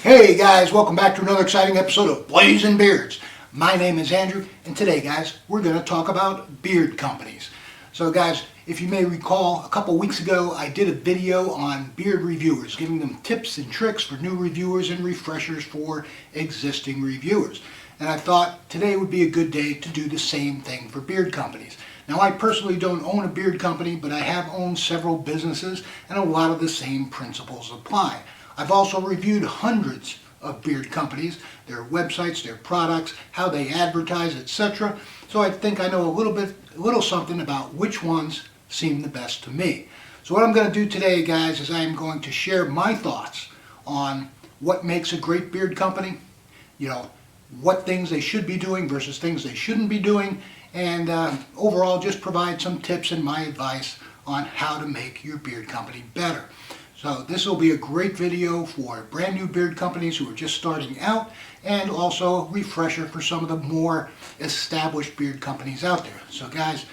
Hey guys, welcome back to another exciting episode of Blazing Beards. My name is Andrew, and today guys, we're going to talk about beard companies. So guys, if you may recall, a couple weeks ago I did a video on beard reviewers, giving them tips and tricks for new reviewers and refreshers for existing reviewers. And I thought today would be a good day to do the same thing for beard companies. Now I personally don't own a beard company, but I have owned several businesses and a lot of the same principles apply. I've also reviewed hundreds of beard companies, their websites, their products, how they advertise, etc. So I think I know a little something about which ones seem the best to me. So what I'm going to do today, guys, is I'm going to share my thoughts on what makes a great beard company, what things they should be doing versus things they shouldn't be doing, and overall just provide some tips and my advice on how to make your beard company better. So this will be a great video for brand new beard companies who are just starting out, and also a refresher for some of the more established beard companies out there. So guys,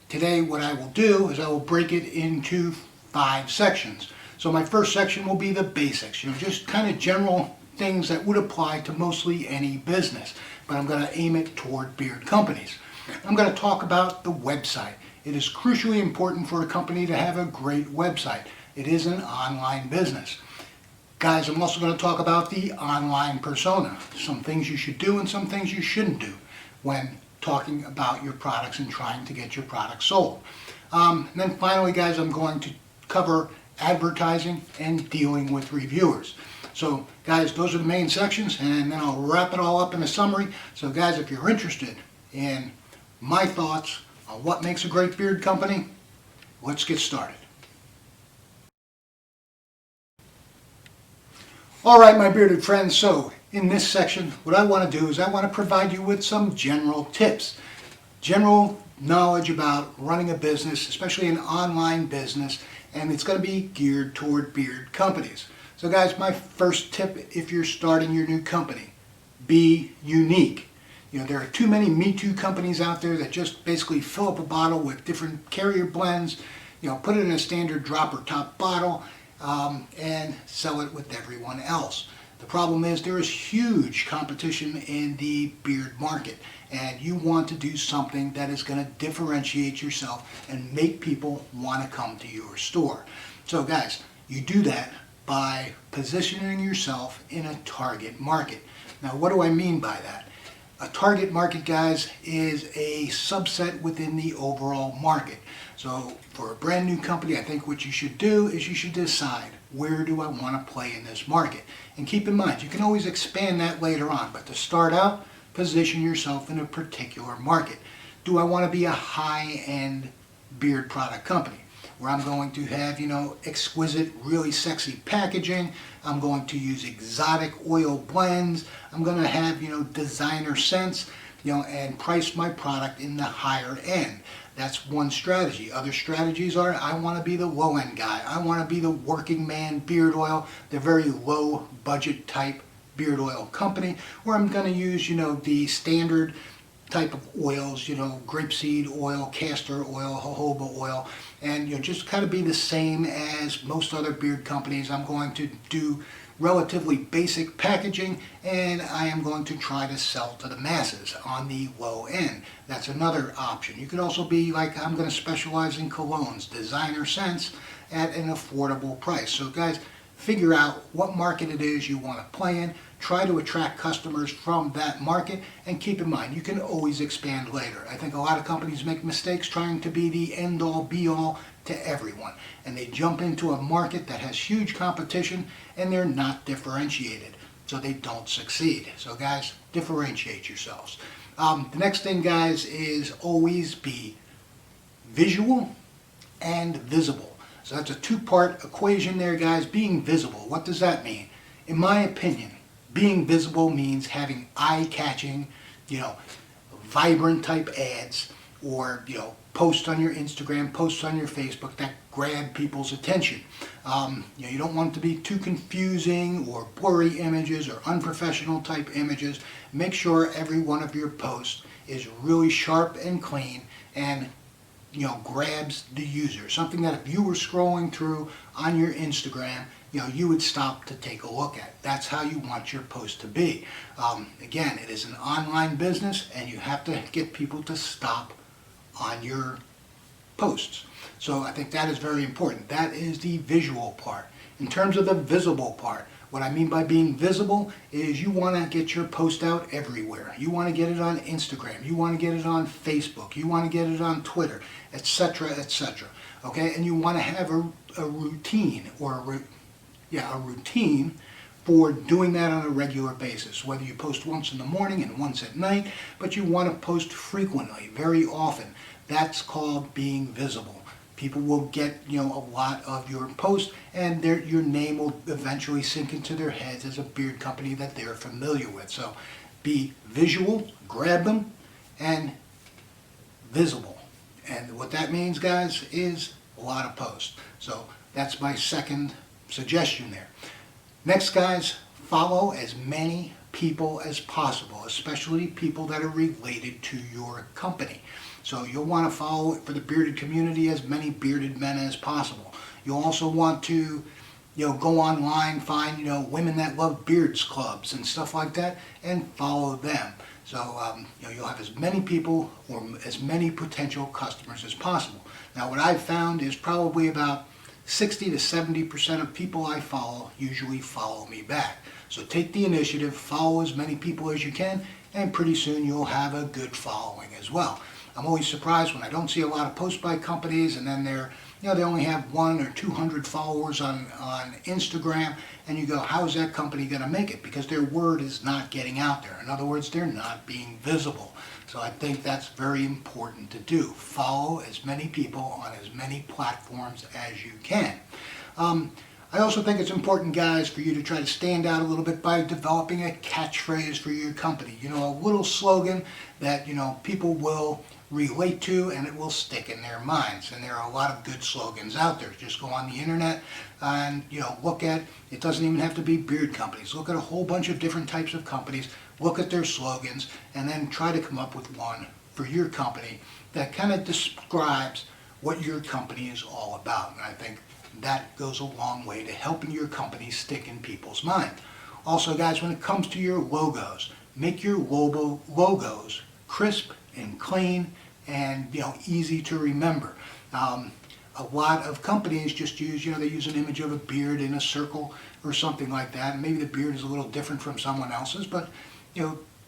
today what I will do is I will break it into 5 sections. So my first section will be the basics, just kind of general things that would apply to mostly any business, but I'm going to aim it toward beard companies. I'm going to talk about the website. It is crucially important for a company to have a great website. It is an online business. Guys, I'm also going to talk about the online persona. Some things you should do and some things you shouldn't do when talking about your products and trying to get your products sold. And then finally, guys, I'm going to cover advertising and dealing with reviewers. So guys, those are the main sections, and then I'll wrap it all up in a summary. So guys, if you're interested in my thoughts on what makes a great beard company, let's get started. Alright, my bearded friends, so in this section what I want to do is I want to provide you with some general tips. General knowledge about running a business, especially an online business, and it's going to be geared toward beard companies. So guys, my first tip if you're starting your new company, be unique. There are too many Me Too companies out there that just basically fill up a bottle with different carrier blends, put it in a standard drop or top bottle, and sell it with everyone else. The problem is there is huge competition in the beard market, and you want to do something that is going to differentiate yourself and make people want to come to your store. So guys, you do that by positioning yourself in a target market. Now what do I mean by that? A target market, guys, is a subset within the overall market. So for a brand new company, I think what you should do is you should decide, where do I want to play in this market? And keep in mind, you can always expand that later on, but to start out, position yourself in a particular market. Do I want to be a high-end beard product company, where I'm going to have, exquisite, really sexy packaging? I'm going to use exotic oil blends. I'm going to have, designer scents, and price my product in the higher end. That's one strategy. Other strategies are, I want to be the low-end guy. I want to be the working man beard oil, the very low budget type beard oil company, where I'm going to use, the standard type of oils, grapeseed oil, castor oil, jojoba oil, and just kind of be the same as most other beard companies. I'm going to do relatively basic packaging, and I am going to try to sell to the masses on the low end. That's another option. You could also be like, I'm going to specialize in colognes, designer scents at an affordable price. So guys, figure out what market it is you want to play in. Try to attract customers from that market, and keep in mind, you can always expand later. I think a lot of companies make mistakes trying to be the end-all be-all to everyone, and they jump into a market that has huge competition and they're not differentiated, so they don't succeed. So guys, differentiate yourselves. The next thing, guys, is always be visual and visible. So that's a 2-part equation there, guys. Being visible, what does that mean? In my opinion, being visible means having eye-catching, vibrant type ads, or, posts on your Instagram, posts on your Facebook that grab people's attention. You don't want it to be too confusing or blurry images or unprofessional type images. Make sure every one of your posts is really sharp and clean and grabs the user. Something that if you were scrolling through on your Instagram, you would stop to take a look at. That's how you want your post to be. Again, it is an online business and you have to get people to stop on your posts. So I think that is very important. That is the visual part. In terms of the visible part, what I mean by being visible is you want to get your post out everywhere. You want to get it on Instagram. You want to get it on Facebook. You want to get it on Twitter, etc., etc. Okay, and you want to have a routine or a routine for doing that on a regular basis. Whether you post once in the morning and once at night, but you want to post frequently, very often. That's called being visible. People will get a lot of your posts, and your name will eventually sink into their heads as a beard company that they're familiar with. So be visual, grab them, and visible. And what that means, guys, is a lot of posts. So that's my second suggestion there. Next, guys, follow as many people as possible, especially people that are related to your company. So you'll want to follow, for the bearded community, as many bearded men as possible. You'll also want to go online, find women that love beards clubs and stuff like that, and follow them. So you'll have as many people or as many potential customers as possible. Now what I've found is probably about 60 to 70% of people I follow usually follow me back. So take the initiative, follow as many people as you can, and pretty soon you'll have a good following as well. I'm always surprised when I don't see a lot of posts by companies, and then they only have 100 or 200 followers on Instagram, and you go, how is that company going to make it? Because their word is not getting out there. In other words, they're not being visible. So I think that's very important to do. Follow as many people on as many platforms as you can. I also think it's important, guys, for you to try to stand out a little bit by developing a catchphrase for your company. A little slogan that, people will relate to and it will stick in their minds. And there are a lot of good slogans out there. Just go on the internet and, look at, it doesn't even have to be beard companies. Look at a whole bunch of different types of companies, look at their slogans, and then try to come up with one for your company that kind of describes what your company is all about. And I think that goes a long way to helping your company stick in people's mind. Also, guys, when it comes to your logos, make your logos crisp and clean and easy to remember. A lot of companies just use, they use an image of a beard in a circle or something like that. And maybe the beard is a little different from someone else's, but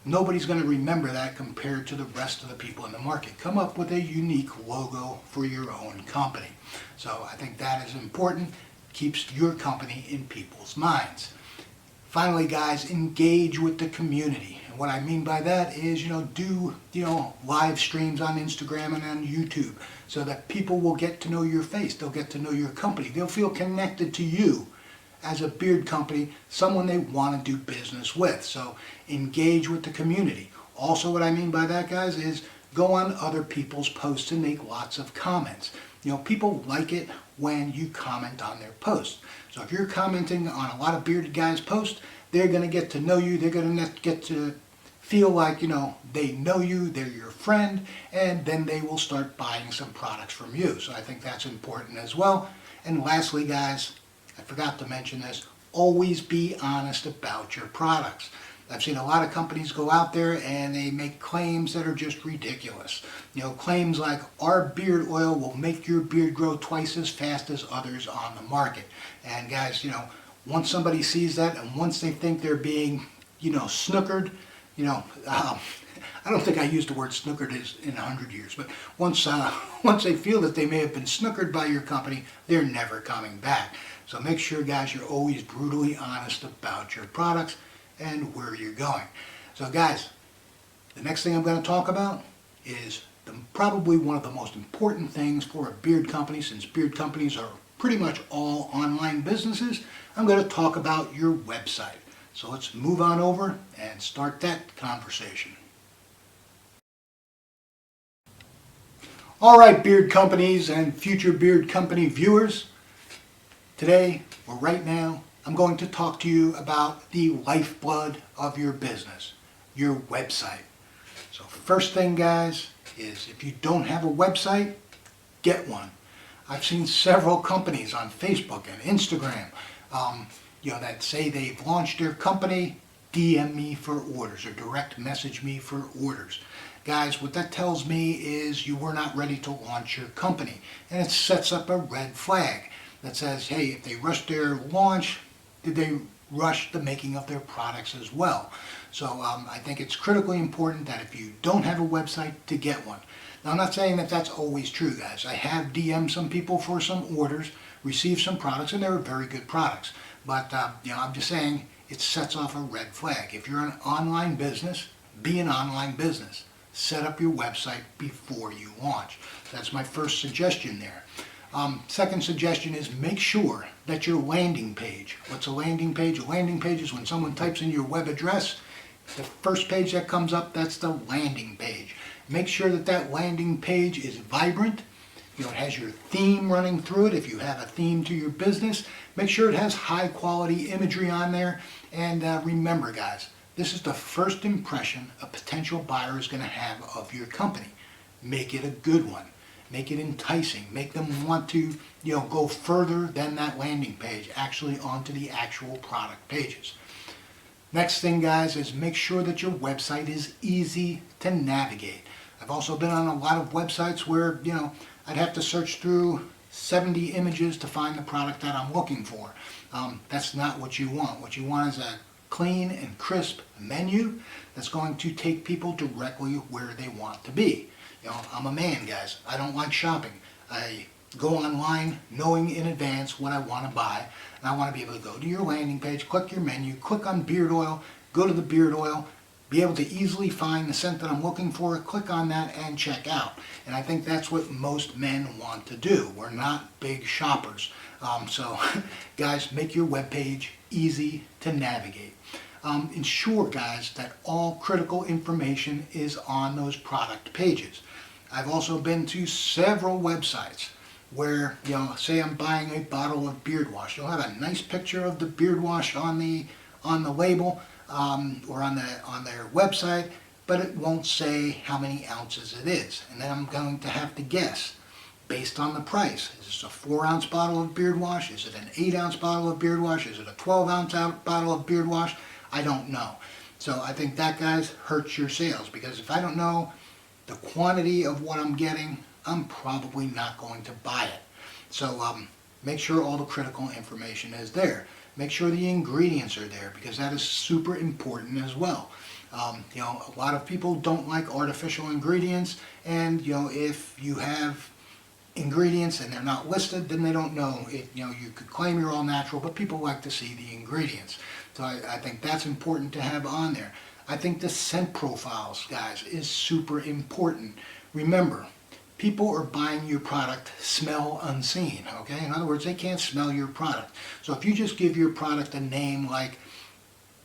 nobody's going to remember that compared to the rest of the people in the market. Come up with a unique logo for your own company. So I think that is important, keeps your company in people's minds. Finally, guys, engage with the community. And what I mean by that is, do, live streams on Instagram and on YouTube so that people will get to know your face. They'll get to know your company. They'll feel connected to you as a beard company, someone they want to do business with. So engage with the community. Also, what I mean by that, guys, is go on other people's posts and make lots of comments. People like it when you comment on their posts. So if you're commenting on a lot of bearded guys' posts, they're going to get to know you. They're going to get to feel like, they know you, they're your friend, and then they will start buying some products from you. So I think that's important as well. And lastly, guys, I forgot to mention this, always be honest about your products. I've seen a lot of companies go out there and they make claims that are just ridiculous. Claims like, our beard oil will make your beard grow twice as fast as others on the market. And guys, once somebody sees that and once they think they're being, snookered, I don't think I used the word snookered in 100 years, but once they feel that they may have been snookered by your company, they're never coming back. So make sure, guys, you're always brutally honest about your products and where you're going. So guys, the next thing I'm going to talk about is probably one of the most important things for a beard company, since beard companies are pretty much all online businesses. I'm going to talk about your website. So let's move on over and start that conversation. All right, beard companies and future beard company viewers, today or right now, I'm going to talk to you about the lifeblood of your business, your website. So first thing, guys, is if you don't have a website, get one. I've seen several companies on Facebook and Instagram that say they've launched their company, DM me for orders or direct message me for orders. Guys, what that tells me is you were not ready to launch your company. And it sets up a red flag that says, hey, if they rushed their launch, did they rush the making of their products as well? So I think it's critically important that if you don't have a website, to get one. Now, I'm not saying that that's always true, guys. I have DM'd some people for some orders, received some products, and they were very good products. But I'm just saying it sets off a red flag. If you're an online business, be an online business. Set up your website before you launch. That's my first suggestion there. Second suggestion is make sure that your landing page. What's a landing page? A landing page is when someone types in your web address, the first page that comes up, that's the landing page. Make sure that that landing page is vibrant. It has your theme running through it. If you have a theme to your business, make sure it has high quality imagery on there. And remember, guys, this is the first impression a potential buyer is going to have of your company. Make it a good one. Make it enticing. Make them want to, go further than that landing page, actually onto the actual product pages. Next thing, guys, is make sure that your website is easy to navigate. I've also been on a lot of websites where, I'd have to search through 70 images to find the product that I'm looking for. That's not what you want. What you want is a clean and crisp menu that's going to take people directly where they want to be. I'm a man, guys. I don't like shopping. I go online knowing in advance what I want to buy, and I want to be able to go to your landing page, click your menu, click on beard oil, go to the beard oil, be able to easily find the scent that I'm looking for, click on that, and check out. And I think that's what most men want to do. We're not big shoppers. So, guys, make your web page easy to navigate. Ensure, guys, that all critical information is on those product pages. I've also been to several websites where, say I'm buying a bottle of beard wash. You'll have a nice picture of the beard wash on the label or on their website, but it won't say how many ounces it is. And then I'm going to have to guess based on the price. Is this a 4-ounce bottle of beard wash? Is it an 8-ounce bottle of beard wash? Is it a 12-ounce bottle of beard wash? I don't know. So I think that, guys, hurts your sales, because if I don't know the quantity of what I'm getting, I'm probably not going to buy it. So make sure all the critical information is there. Make sure the ingredients are there, because that is super important as well. A lot of people don't like artificial ingredients, and if you have ingredients and they're not listed, then they don't know it. You could claim you're all natural, but people like to see the ingredients. So I think that's important to have on there. I think the scent profiles, guys, is super important. Remember, people are buying your product smell unseen, okay? In other words, they can't smell your product. So if you just give your product a name like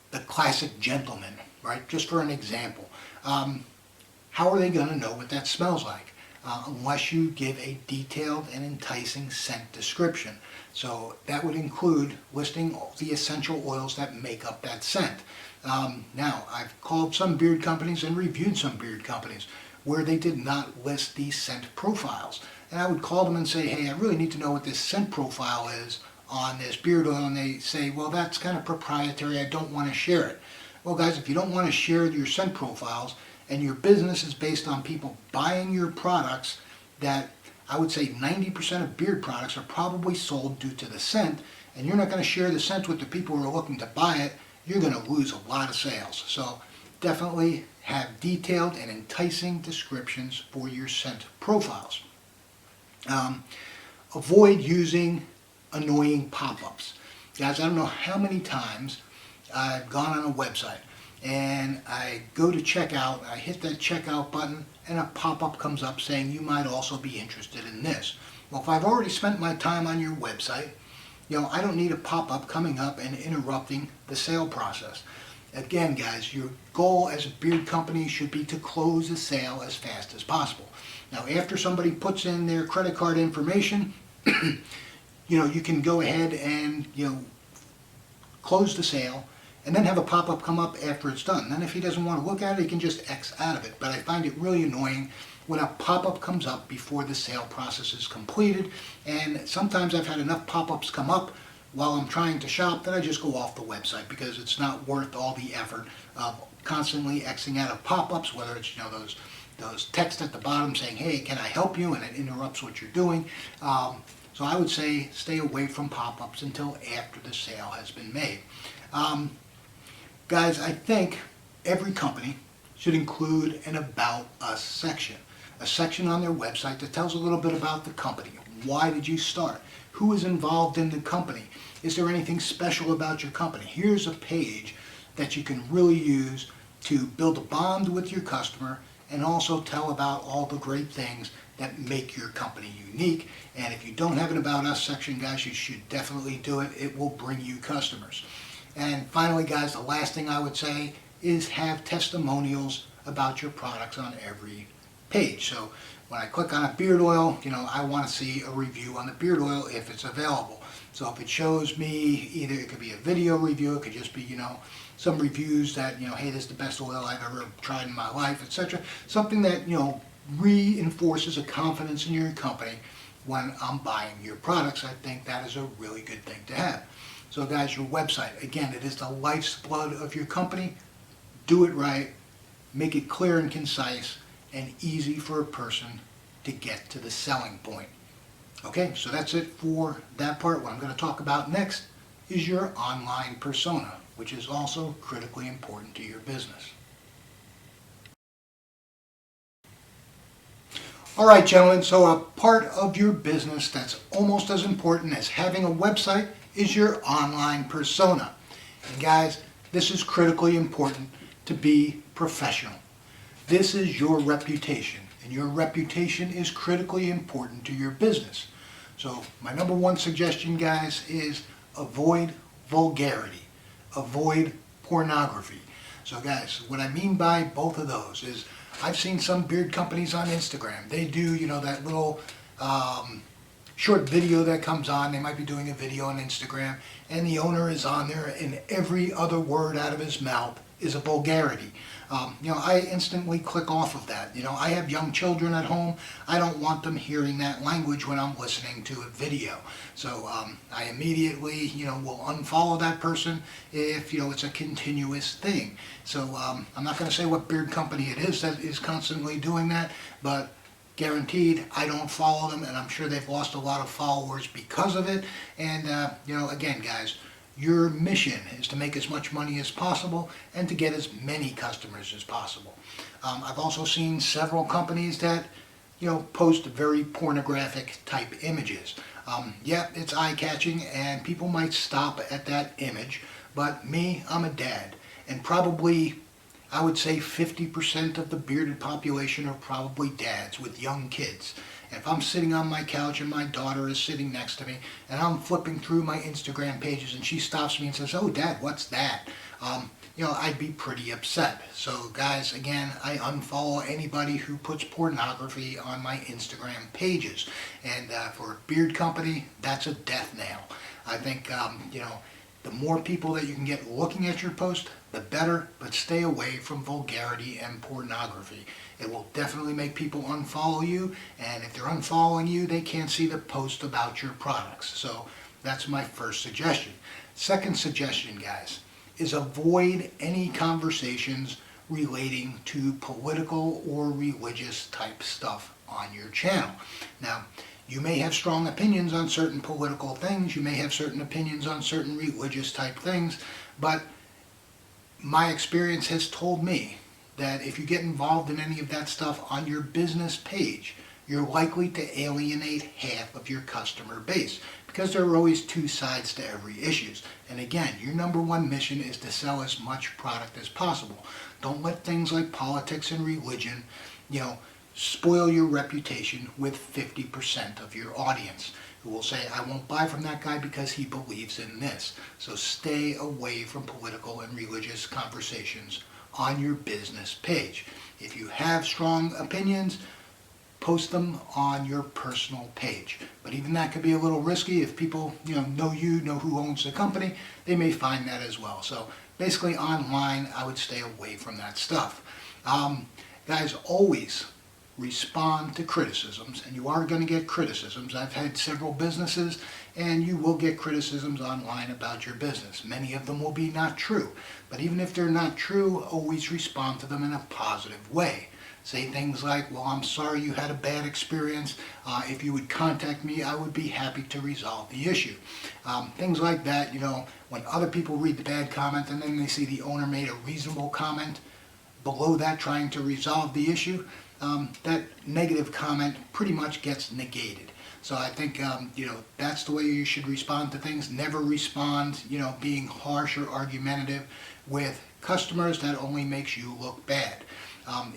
the Classic Gentleman, right, just for an example, how are they going to know what that smells like? Unless you give a detailed and enticing scent description. So that would include listing the essential oils that make up that scent. Now, I've called some beard companies and reviewed some beard companies where they did not list these scent profiles. And I would call them and say, hey, I really need to know what this scent profile is on this beard oil. And they say, well, that's kind of proprietary. I don't want to share it. Well, guys, if you don't want to share your scent profiles, and your business is based on people buying your products, that I would say 90% of beard products are probably sold due to the scent, and you're not going to share the scent with the people who are looking to buy it, you're going to lose a lot of sales. So definitely have detailed and enticing descriptions for your scent profiles. Avoid using annoying pop-ups. Guys, I don't know how many times I've gone on a website and I go to checkout, I hit that checkout button, and a pop-up comes up saying you might also be interested in this. Well, if I've already spent my time on your website, I don't need a pop-up coming up and interrupting the sale process. Again, guys, your goal as a beard company should be to close the sale as fast as possible. Now, after somebody puts in their credit card information, you can go ahead and, close the sale, and then have a pop-up come up after it's done. Then if he doesn't want to look at it, he can just X out of it. But I find it really annoying when a pop-up comes up before the sale process is completed. And sometimes I've had enough pop-ups come up while I'm trying to shop, then I just go off the website because it's not worth all the effort of constantly Xing out of pop-ups, whether it's those text at the bottom saying, hey, can I help you? And it interrupts what you're doing. So I would say stay away from pop-ups until after the sale has been made. Guys, I think every company should include an About Us section. A section on their website that tells a little bit about the company. Why did you start? Who is involved in the company? Is there anything special about your company? Here's a page that you can really use to build a bond with your customer and also tell about all the great things that make your company unique. And if you don't have an About Us section, guys, you should definitely do it. It will bring you customers. And finally, guys, the last thing I would say is have testimonials about your products on every page. So when I click on a beard oil, I want to see a review on the beard oil if it's available. So if it shows me, either it could be a video review, it could just be, some reviews that, hey, this is the best oil I've ever tried in my life, etc. Something that, reinforces a confidence in your company when I'm buying your products. I think that is a really good thing to have. So guys, your website, again, it is the life's blood of your company. Do it right, make it clear and concise, and easy for a person to get to the selling point. Okay, so that's it for that part. What I'm going to talk about next is your online persona, which is also critically important to your business. All right, gentlemen, so a part of your business that's almost as important as having a website is your online persona. And guys, this is critically important to be professional. This is your reputation, and your reputation is critically important to your business. So my number one suggestion, guys, is avoid vulgarity. Avoid pornography. So guys, what I mean by both of those is I've seen some beard companies on Instagram. They do, that little short video that comes on. They might be doing a video on Instagram, and the owner is on there, and every other word out of his mouth is a vulgarity. I instantly click off of that. I have young children at home. I don't want them hearing that language when I'm listening to a video. So I immediately, will unfollow that person if, it's a continuous thing. So I'm not going to say what beard company it is that is constantly doing that, but guaranteed I don't follow them, and I'm sure they've lost a lot of followers because of it. And, again, guys, your mission is to make as much money as possible and to get as many customers as possible. I've also seen several companies that, post very pornographic type images. Yeah, it's eye-catching and people might stop at that image, but me, I'm a dad, and probably I would say 50% of the bearded population are probably dads with young kids. And if I'm sitting on my couch and my daughter is sitting next to me and I'm flipping through my Instagram pages and she stops me and says, "Oh, Dad, what's that?" I'd be pretty upset. So guys, again, I unfollow anybody who puts pornography on my Instagram pages. And for a beard company, that's a death nail. I think, the more people that you can get looking at your post, the better, but stay away from vulgarity and pornography. It will definitely make people unfollow you, and if they're unfollowing you, they can't see the post about your products. So that's my first suggestion. Second suggestion, guys, is avoid any conversations relating to political or religious type stuff on your channel. Now, you may have strong opinions on certain political things, you may have certain opinions on certain religious type things, but my experience has told me that if you get involved in any of that stuff on your business page, you're likely to alienate half of your customer base because there are always two sides to every issue. And again, your number one mission is to sell as much product as possible. Don't let things like politics and religion, spoil your reputation with 50% of your audience who will say, "I won't buy from that guy because he believes in this." So stay away from political and religious conversations on your business page. If you have strong opinions, post them on your personal page. But even that could be a little risky. If people know who owns the company, they may find that as well. So basically online, I would stay away from that stuff. Guys, always respond to criticisms, and you are going to get criticisms. I've had several businesses and you will get criticisms online about your business. Many of them will be not true, but even if they're not true, always respond to them in a positive way. Say things like, well, I'm sorry you had a bad experience. If you would contact me, I would be happy to resolve the issue. Things like that, when other people read the bad comment and then they see the owner made a reasonable comment below that trying to resolve the issue, that negative comment pretty much gets negated. So I think, that's the way you should respond to things. Never respond, being harsh or argumentative with customers. That only makes you look bad.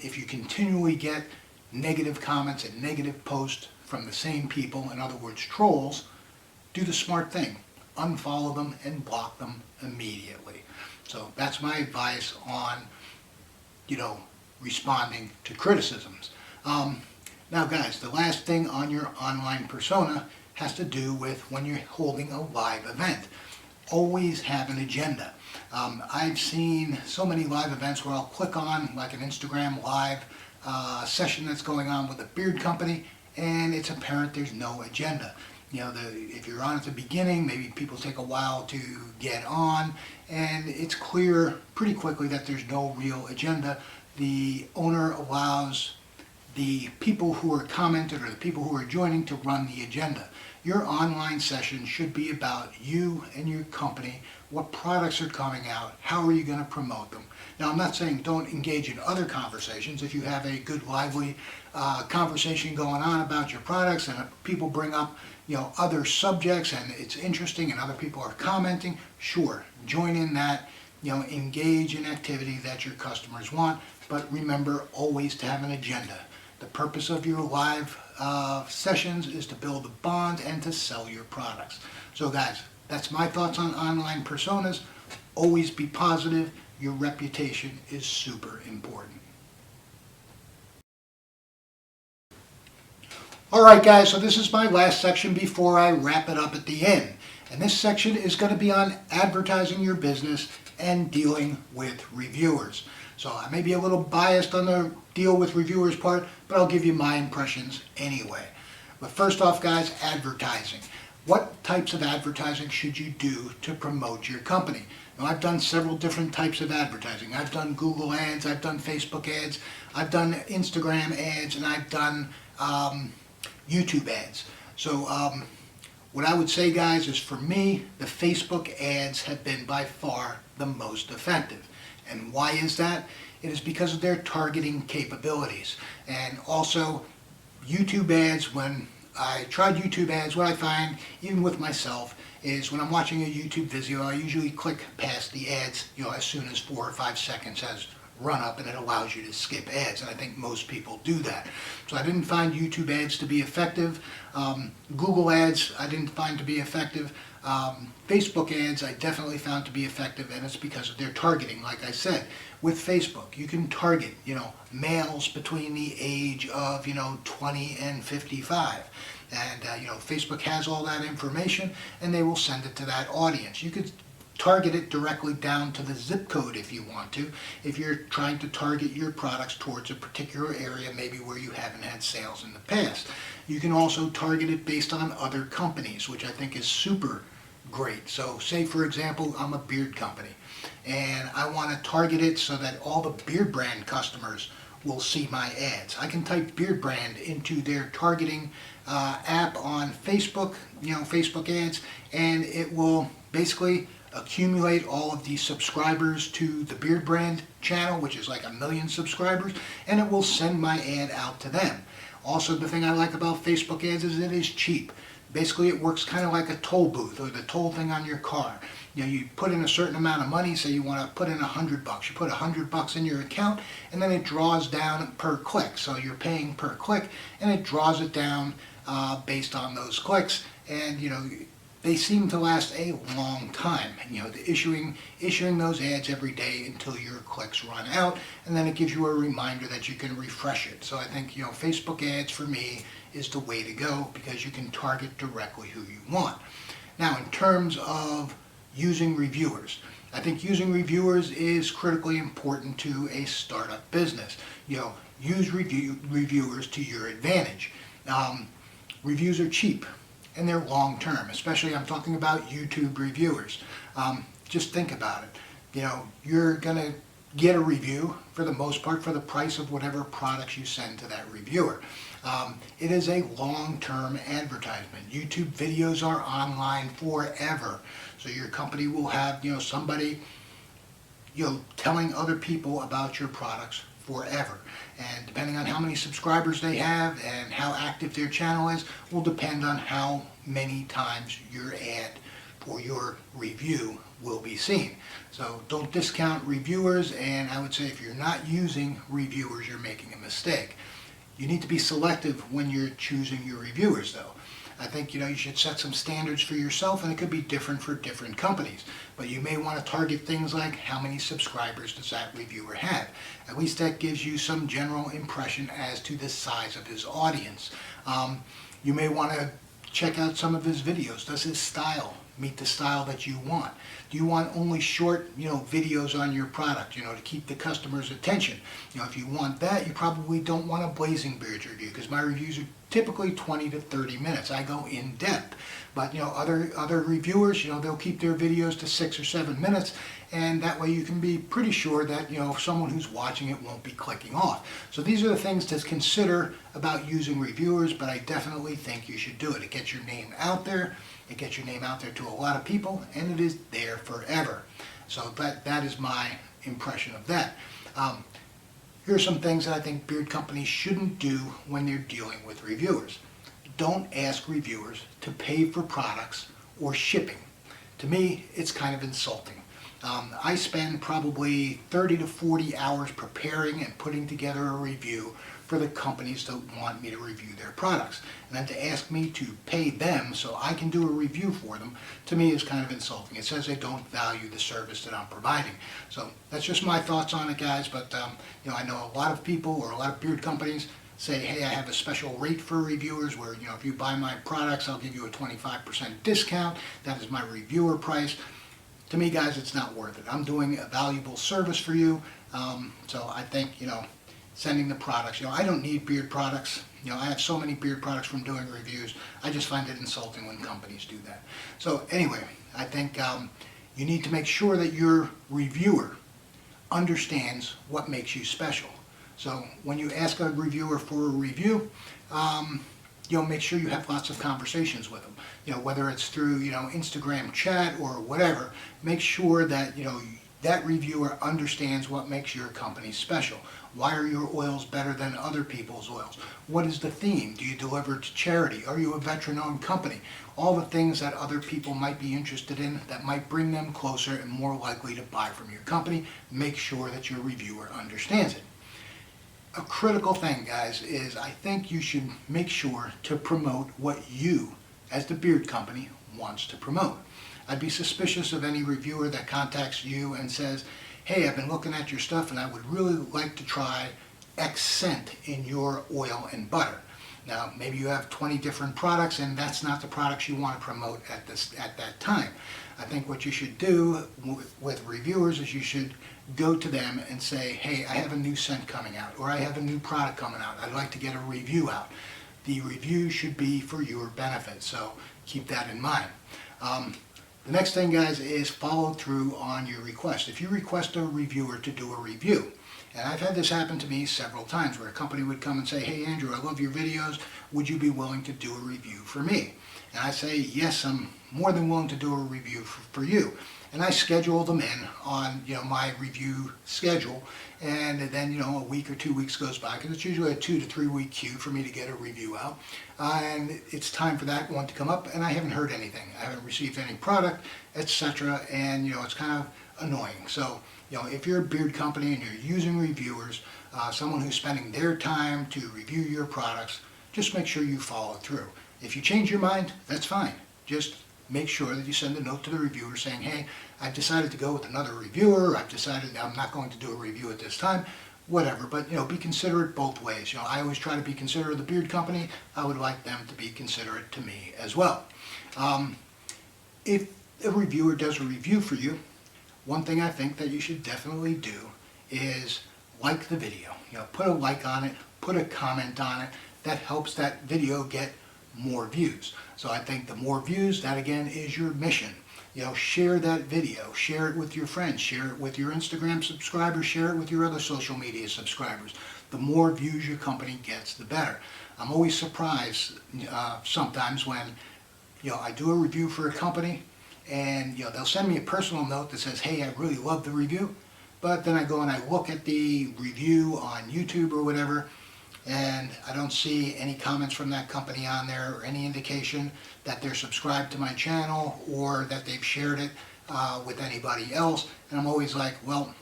If you continually get negative comments and negative posts from the same people, in other words, trolls, do the smart thing. Unfollow them and block them immediately. So that's my advice on, responding to criticisms. Now guys, the last thing on your online persona has to do with when you're holding a live event. Always have an agenda. I've seen so many live events where I'll click on like an Instagram live session that's going on with a beard company, and it's apparent there's no agenda. If you're on at the beginning, maybe people take a while to get on, and it's clear pretty quickly that there's no real agenda. The owner allows the people who are commented or the people who are joining to run the agenda. Your online session should be about you and your company, what products are coming out, how are you going to promote them. Now, I'm not saying don't engage in other conversations. If you have a good, lively conversation going on about your products and people bring up other subjects and it's interesting and other people are commenting, sure, join in that, engage in activity that your customers want, but remember always to have an agenda. The purpose of your live sessions is to build a bond and to sell your products. So guys, that's my thoughts on online personas. Always be positive. Your reputation is super important. Alright guys, so this is my last section before I wrap it up at the end. And this section is going to be on advertising your business and dealing with reviewers. So I may be a little biased on the deal with reviewers part, but I'll give you my impressions anyway. But first off guys, advertising. What types of advertising should you do to promote your company? Now I've done several different types of advertising. I've done Google ads, I've done Facebook ads, I've done Instagram ads, and I've done YouTube ads. So what I would say guys is, for me, the Facebook ads have been by far the most effective. And why is that? It is because of their targeting capabilities. And also YouTube ads, when I tried YouTube ads, what I find, even with myself, is when I'm watching a YouTube video, I usually click past the ads, as soon as 4 or 5 seconds has run up, and it allows you to skip ads, and I think most people do that. So I didn't find YouTube ads to be effective. Google ads I didn't find to be effective. Facebook ads I definitely found to be effective, and it's because of their targeting. Like I said, with Facebook you can target males between the age of 20 and 55, and Facebook has all that information and they will send it to that audience. You could target it directly down to the zip code if you want to, if you're trying to target your products towards a particular area, maybe where you haven't had sales in the past. You can also target it based on other companies, which I think is super great. So say for example, I'm a beard company and I want to target it so that all the Beard Brand customers will see my ads. I can type Beard Brand into their targeting app on Facebook, Facebook ads, and it will basically accumulate all of the subscribers to the Beard Brand channel, which is like 1 million subscribers, and it will send my ad out to them. Also, the thing I like about Facebook ads is it is cheap. Basically, it works kind of like a toll booth or the toll thing on your car. You put in a certain amount of money, say you want to put in $100. You put $100 in your account, and then it draws down per click. So you're paying per click, and it draws it down based on those clicks. And they seem to last a long time. Issuing those ads every day until your clicks run out, and then it gives you a reminder that you can refresh it. So I think Facebook ads for me is the way to go, because you can target directly who you want. Now, in terms of using reviewers, I think using reviewers is critically important to a startup business. Use reviewers to your advantage. Reviews are cheap. and they're long term. Especially I'm talking about YouTube reviewers. Just think about it. You know, you're gonna get a review for the most part for the price of whatever products you send to that reviewer. It is a long-term advertisement. YouTube videos are online forever. So your company will have, somebody, telling other people about your products forever. And depending on how many subscribers they have and how active their channel is, will depend on how many times your ad or your review will be seen. So don't discount reviewers, and I would say if you're not using reviewers, you're making a mistake. You need to be selective when you're choosing your reviewers though. I think you should set some standards for yourself, and it could be different for different companies. But you may want to target things like how many subscribers does that reviewer have. At least that gives you some general impression as to the size of his audience. You may want to check out some of his videos. Does his style meet the style that you want? Do you want only short, videos on your product, to keep the customer's attention? If you want that, you probably don't want a Blazing Beards review, because my reviews are typically 20 to 30 minutes. I go in depth. But other reviewers, they'll keep their videos to 6 or 7 minutes, and that way you can be pretty sure that someone who's watching it won't be clicking off. So these are the things to consider about using reviewers, but I definitely think you should do it. It gets your name out there. It gets your name out there to a lot of people, and it is there forever. So that is my impression of that. Here are some things that I think beard companies shouldn't do when they're dealing with reviewers. Don't ask reviewers to pay for products or shipping. To me, it's kind of insulting. I spend probably 30 to 40 hours preparing and putting together a review for the companies that want me to review their products. And then to ask me to pay them so I can do a review for them, to me is kind of insulting. It says they don't value the service that I'm providing. So that's just my thoughts on it, guys. But I know a lot of people or a lot of beard companies say, hey, I have a special rate for reviewers where, if you buy my products, I'll give you a 25% discount. That is my reviewer price. To me, guys, it's not worth it. I'm doing a valuable service for you. So I think, sending the products, I don't need beard products. I have so many beard products from doing reviews. I just find it insulting when companies do that. So anyway, I think you need to make sure that your reviewer understands what makes you special. So when you ask a reviewer for a review, make sure you have lots of conversations with them. Whether it's through, Instagram chat or whatever, make sure that, that reviewer understands what makes your company special. Why are your oils better than other people's oils? What is the theme? Do you deliver to charity? Are you a veteran-owned company? All the things that other people might be interested in that might bring them closer and more likely to buy from your company, make sure that your reviewer understands it. A critical thing, guys, is I think you should make sure to promote what you, as the beard company, wants to promote. I'd be suspicious of any reviewer that contacts you and says, hey, I've been looking at your stuff and I would really like to try X scent in your oil and butter. Now, maybe you have 20 different products and that's not the products you want to promote at that time. I think what you should do with reviewers is you should go to them and say, hey, I have a new scent coming out, or I have a new product coming out. I'd like to get a review out. The review should be for your benefit, so keep that in mind. The next thing, guys, is follow through on your request. If you request a reviewer to do a review, and I've had this happen to me several times where a company would come and say, hey, Andrew, I love your videos. Would you be willing to do a review for me? And I say, yes, I'm more than willing to do a review for you. And I schedule them in on my review schedule, and then a week or 2 weeks goes by, because it's usually a 2 to 3 week queue for me to get a review out, and it's time for that one to come up, and I haven't heard anything. I haven't received any product, etc., and it's kind of annoying. So if you're a beard company and you're using reviewers, someone who's spending their time to review your products, just make sure you follow through. If you change your mind, that's fine. Just make sure that you send a note to the reviewer saying, hey, I've decided to go with another reviewer, I've decided I'm not going to do a review at this time, whatever. But be considerate both ways. I always try to be considerate of the beard company. I would like them to be considerate to me as well. If a reviewer does a review for you, one thing I think that you should definitely do is like the video. Put a like on it, put a comment on it. That helps that video get more views. So I think the more views, that again is your mission. Share that video, share it with your friends, share it with your Instagram subscribers, share it with your other social media subscribers. The more views your company gets, the better. I'm always surprised sometimes when I do a review for a company and they'll send me a personal note that says, hey, I really love the review, but then I go and I look at the review on YouTube or whatever, and I don't see any comments from that company on there or any indication that they're subscribed to my channel or that they've shared it with anybody else. And I'm always like, well,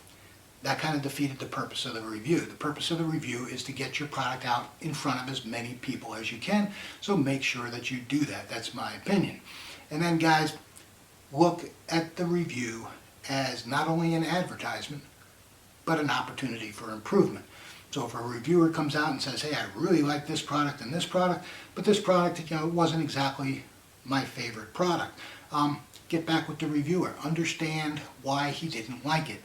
that kind of defeated the purpose of the review. The purpose of the review is to get your product out in front of as many people as you can, so make sure that you do that. That's my opinion. And then guys, look at the review as not only an advertisement, but an opportunity for improvement. So if a reviewer comes out and says, hey, I really like this product and this product, but this product, wasn't exactly my favorite product. Get back with the reviewer. Understand why he didn't like it.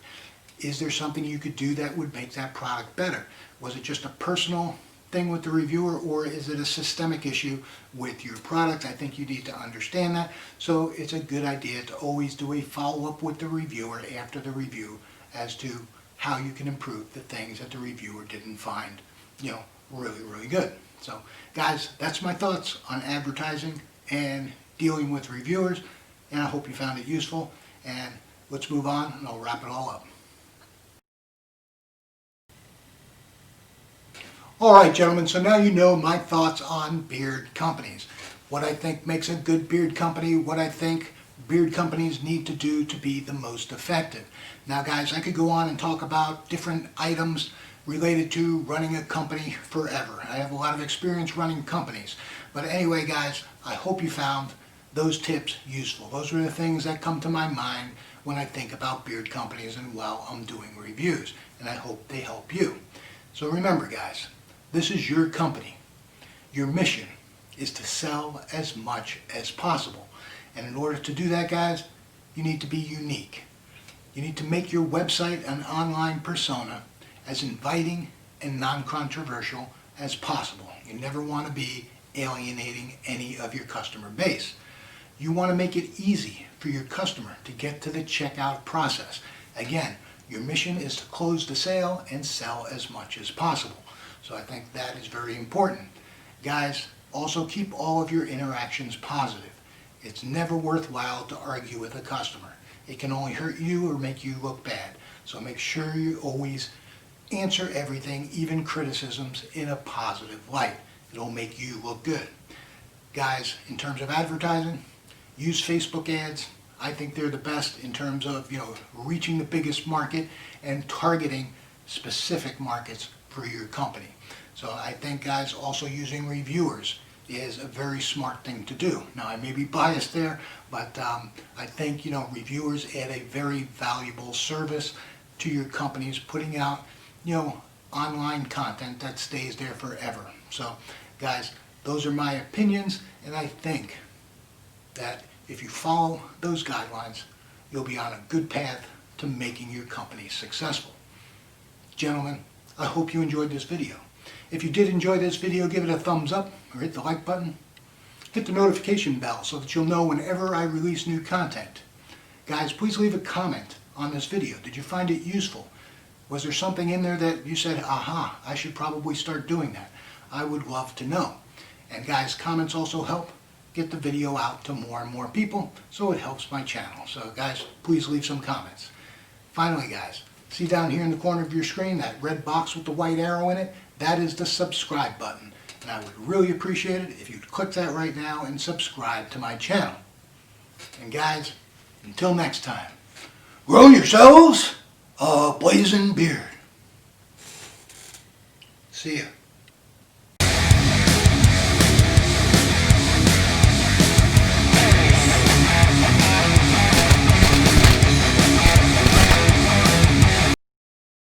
Is there something you could do that would make that product better? Was it just a personal thing with the reviewer, or is it a systemic issue with your product? I think you need to understand that. So it's a good idea to always do a follow-up with the reviewer after the review as to how you can improve the things that the reviewer didn't find, really, really good. So guys, that's my thoughts on advertising and dealing with reviewers, and I hope you found it useful. And let's move on and I'll wrap it all up. Alright gentlemen, so now you know my thoughts on beard companies. What I think makes a good beard company, what I think beard companies need to do to be the most effective. Now guys, I could go on and talk about different items related to running a company forever. I have a lot of experience running companies. But anyway guys, I hope you found those tips useful. Those are the things that come to my mind when I think about beard companies and while I'm doing reviews. And I hope they help you. So remember guys, this is your company. Your mission is to sell as much as possible. And in order to do that, guys, you need to be unique. You need to make your website an online persona as inviting and non-controversial as possible. You never want to be alienating any of your customer base. You want to make it easy for your customer to get to the checkout process. Again, your mission is to close the sale and sell as much as possible. So I think that is very important. Guys, also keep all of your interactions positive. It's never worthwhile to argue with a customer. It can only hurt you or make you look bad. So make sure you always answer everything, even criticisms, in a positive light. It'll make you look good. Guys, in terms of advertising, use Facebook ads. I think they're the best in terms of reaching the biggest market and targeting specific markets for your company. So I think guys, also using reviewers is a very smart thing to do. Now I may be biased there, but I think reviewers add a very valuable service to your companies, putting out online content that stays there forever. So guys, those are my opinions, and I think that if you follow those guidelines, you'll be on a good path to making your company successful. Gentlemen, I hope you enjoyed this video. If you did enjoy this video, give it a thumbs up or hit the like button. Hit the notification bell so that you'll know whenever I release new content. Guys, please leave a comment on this video. Did you find it useful? Was there something in there that you said, aha, I should probably start doing that? I would love to know. And guys, comments also help get the video out to more and more people, so it helps my channel. So guys, please leave some comments. Finally guys, see down here in the corner of your screen, that red box with the white arrow in it? That is the subscribe button. And I would really appreciate it if you'd click that right now and subscribe to my channel. And guys, until next time, grow yourselves a blazing beard. See ya.